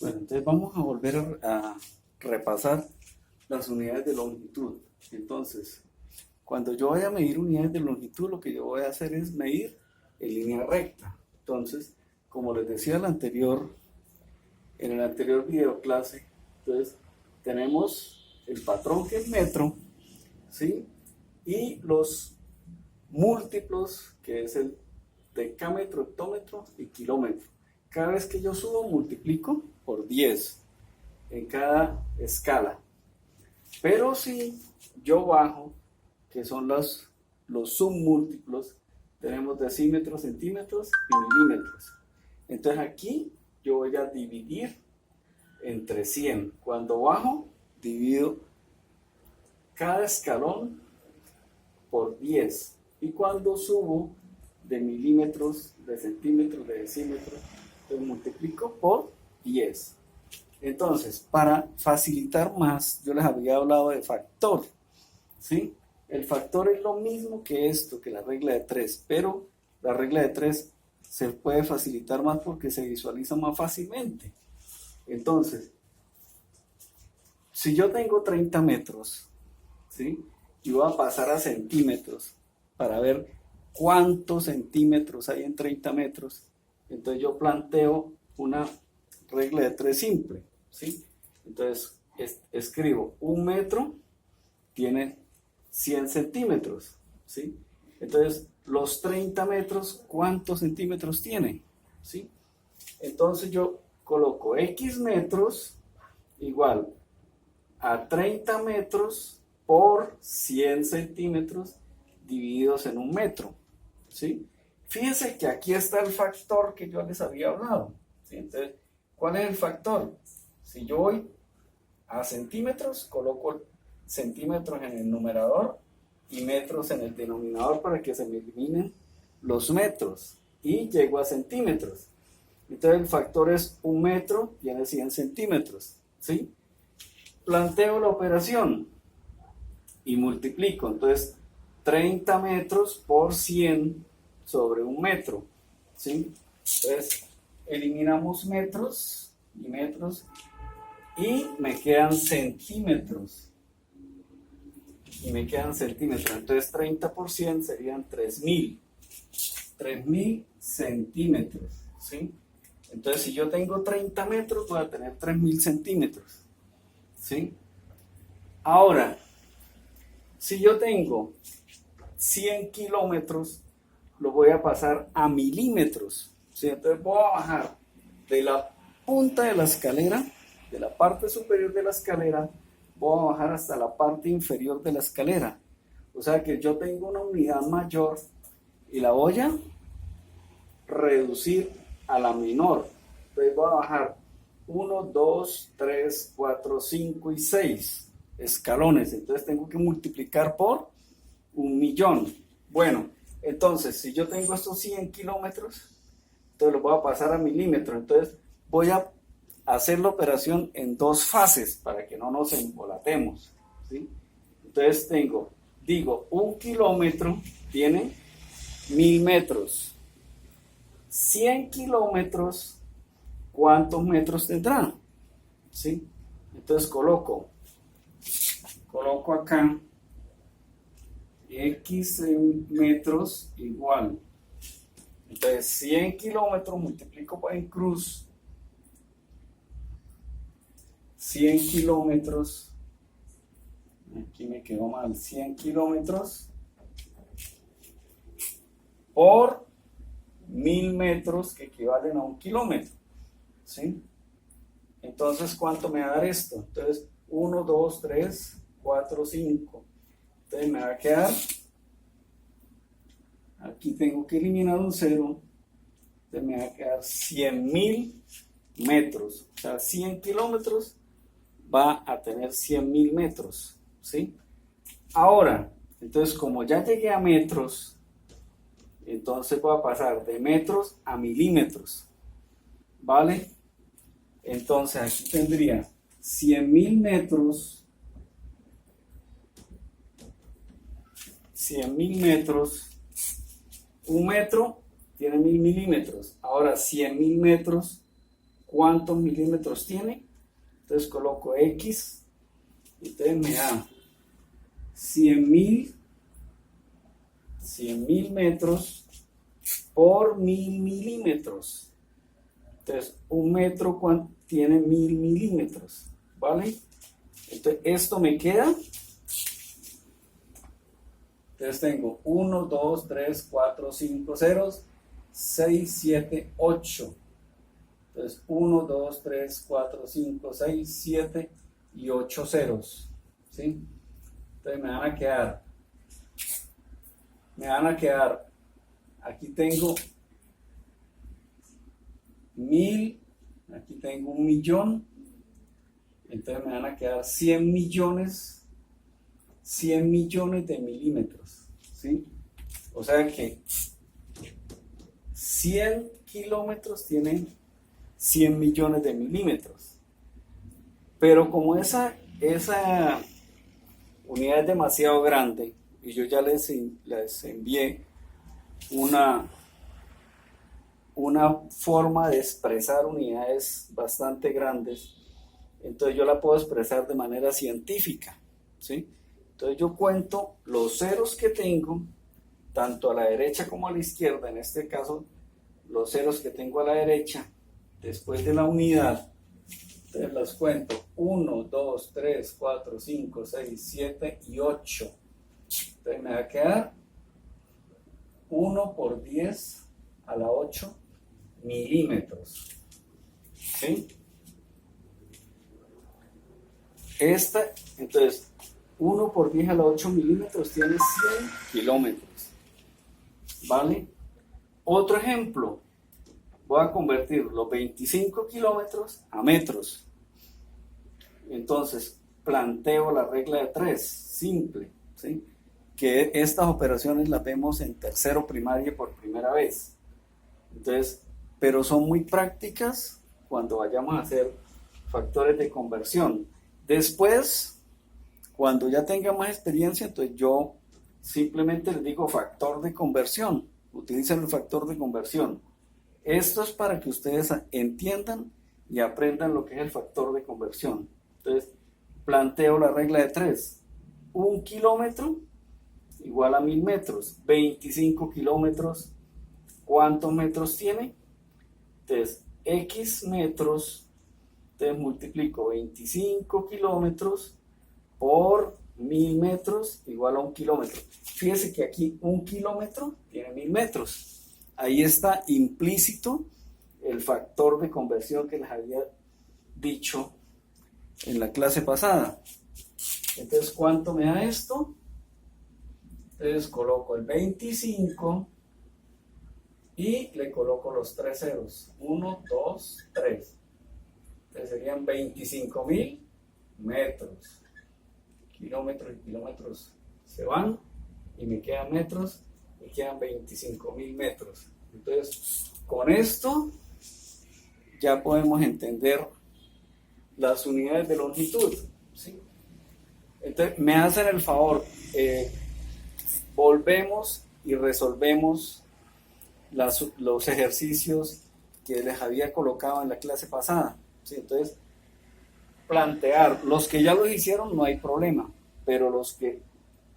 Bueno, entonces vamos a volver a repasar las unidades de longitud. Entonces, cuando yo vaya a medir unidades de longitud, lo que yo voy a hacer es medir en línea recta. Entonces, como les decía en el anterior video clase, entonces tenemos el patrón que es metro, ¿sí? Y los múltiplos, que es el decámetro, hectómetro y kilómetro. Cada vez que yo subo, multiplico por 10 en cada escala. Pero si yo bajo, que son los submúltiplos, tenemos decímetros, centímetros y milímetros. Entonces aquí yo voy a dividir entre 100. Cuando bajo, divido cada escalón por 10. Y cuando subo, de milímetros, de centímetros, de decímetros, lo multiplico por 10. Entonces, para facilitar más, yo les había hablado de factor, ¿sí? El factor es lo mismo que esto, que la regla de 3, pero la regla de 3 se puede facilitar más porque se visualiza más fácilmente. Entonces, si yo tengo 30 metros, ¿sí? Y voy a pasar a centímetros para ver cuántos centímetros hay en 30 metros, entonces yo planteo una regla de 3 simple, ¿sí? Entonces escribo 1 metro tiene 100 centímetros, ¿sí? Entonces los 30 metros, ¿cuántos centímetros tienen? ¿Sí? Entonces yo coloco X metros igual a 30 metros por 100 centímetros divididos en 1 metro, ¿sí? Fíjense que aquí está el factor que yo les había hablado, ¿sí? Entonces, ¿cuál es el factor? Si yo voy a centímetros, coloco centímetros en el numerador y metros en el denominador para que se me eliminen los metros y llego a centímetros. Entonces el factor es 1 metro, tiene 100 centímetros, ¿sí? Planteo la operación y multiplico, entonces 30 metros por 100 sobre 1 metro, ¿sí? Entonces eliminamos metros y metros y me quedan centímetros. Entonces 30 por 100 serían 3000 centímetros, ¿sí? Entonces si yo tengo 30 metros voy a tener 3000 centímetros, ¿sí? Ahora, si yo tengo 100 kilómetros, lo voy a pasar a milímetros, ¿sí? Entonces voy a bajar de la punta de la escalera, de la parte superior de la escalera, voy a bajar hasta la parte inferior de la escalera. O sea que yo tengo una unidad mayor y la voy a reducir a la menor. Entonces voy a bajar 1, 2, 3, 4, 5 y 6 escalones. Entonces tengo que multiplicar por 1.000.000. Bueno, entonces si yo tengo estos 100 kilómetros, entonces los voy a pasar a milímetros. Entonces voy a hacer la operación en 2 fases para que no nos embolatemos, ¿sí? Entonces digo, 1 kilómetro tiene 1000 metros. 100 kilómetros, ¿cuántos metros tendrán? ¿Sí? Entonces coloco acá X metros igual. Entonces 100 kilómetros multiplico en cruz. 100 kilómetros, aquí me quedó mal, 100 kilómetros por 1000 metros que equivalen a 1 kilómetro, ¿sí? Entonces, ¿cuánto me va a dar esto? Entonces, 1, 2, 3, 4, 5. Entonces me va a quedar, aquí tengo que eliminar un 0, entonces me va a quedar 100.000 metros, o sea, 100 kilómetros va a tener 100.000 metros, ¿sí? Ahora, entonces como ya llegué a metros, entonces voy a pasar de metros a milímetros, ¿vale? Entonces aquí tendría 100.000 metros, 100.000 metros, 1 metro tiene 1000 milímetros, ahora 100.000 metros ¿cuántos milímetros tiene? Entonces coloco X, y entonces me da 100.000 metros por 1000 milímetros. Entonces, un metro tiene 1000 milímetros, ¿vale? Entonces, esto me queda. Entonces tengo 1, 2, 3, 4, 5 ceros, 6, 7, 8. Entonces 1, 2, 3, 4, 5, 6, 7 y 8 ceros. ¿Sí? Entonces me van a quedar, aquí tengo 1000, aquí tengo 1.000.000, entonces me van a quedar 100 millones de milímetros, ¿sí? O sea que 100 kilómetros tienen 100 millones de milímetros. Pero como esa unidad es demasiado grande, y yo ya les envié una forma de expresar unidades bastante grandes, entonces yo la puedo expresar de manera científica, ¿sí? Entonces yo cuento los ceros que tengo, tanto a la derecha como a la izquierda, en este caso los ceros que tengo a la derecha, después de la unidad, entonces los cuento, 1, 2, 3, 4, 5, 6, 7 y 8. Entonces me va a quedar 1 por 10 a la 8 milímetros. ¿Sí? Entonces, 1 por 10 a la 8 milímetros tiene 100 kilómetros. ¿Vale? Otro ejemplo. Voy a convertir los 25 kilómetros a metros. Entonces, planteo la regla de 3, simple, ¿sí? Que estas operaciones las vemos en tercero primaria por primera vez. Entonces, pero son muy prácticas cuando vayamos a hacer factores de conversión. Después, cuando ya tenga más experiencia, entonces yo simplemente les digo factor de conversión. Utilicen el factor de conversión. Esto es para que ustedes entiendan y aprendan lo que es el factor de conversión. Entonces, planteo la regla de 3. 1 kilómetro igual a 1000 metros. 25 kilómetros, ¿cuántos metros tiene? Entonces, X metros, entonces multiplico 25 kilómetros por 1000 metros igual a 1 kilómetro. Fíjense que aquí 1 kilómetro tiene 1000 metros. Ahí está implícito el factor de conversión que les había dicho en la clase pasada. Entonces, ¿cuánto me da esto? Entonces coloco el 25 y le coloco los 3 ceros. 1, 2, 3. Entonces serían 25.000 metros. Kilómetros y kilómetros se van y me quedan metros. Me quedan 25.000 metros. Entonces, con esto ya podemos entender las unidades de longitud, ¿sí? Entonces, me hacen el favor, volvemos y resolvemos los ejercicios que les había colocado en la clase pasada, ¿sí? Entonces, plantear, los que ya lo hicieron no hay problema, pero los que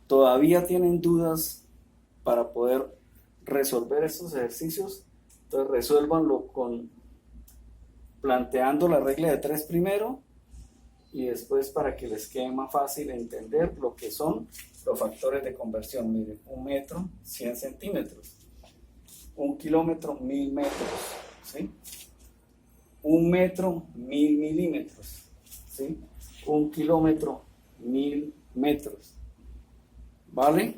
todavía tienen dudas para poder resolver estos ejercicios, entonces resuélvanlo planteando la regla de 3 primero y después para que les quede más fácil entender lo que son los factores de conversión. Miren, 1 metro, 100 centímetros, 1 kilómetro, 1000 metros, ¿sí? 1 metro, 1000 milímetros, ¿sí? 1 kilómetro, 1000 metros, ¿vale?